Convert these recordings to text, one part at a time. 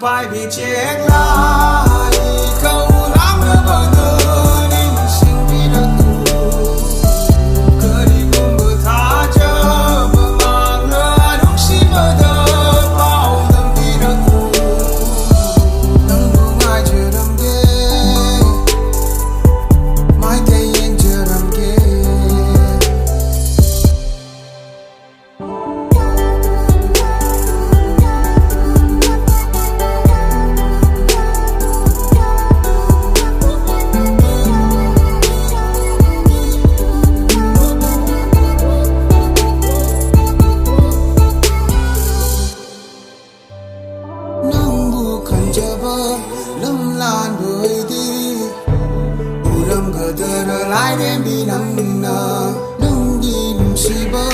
phải bị chết lại câu lắm nữa bao giờ đi sinh vì đã tù cứ đi cùng bờ tha chờ bờ mang nữa đúng si bờ thơ bao tâm vì đã tù nắng buông ai chưa đâm ghê mai cây yên chưa đâm ghê lâm lan đuổi đi uram gadar lại đêm đi nắng nở nắng đi nung si bờ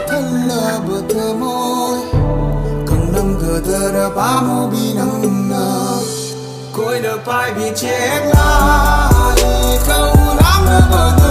thân lờ bờ thơ môi càng năm gadar ba mô bi nắng nở cội đã phải bị chết lại câu lắm nữa bờ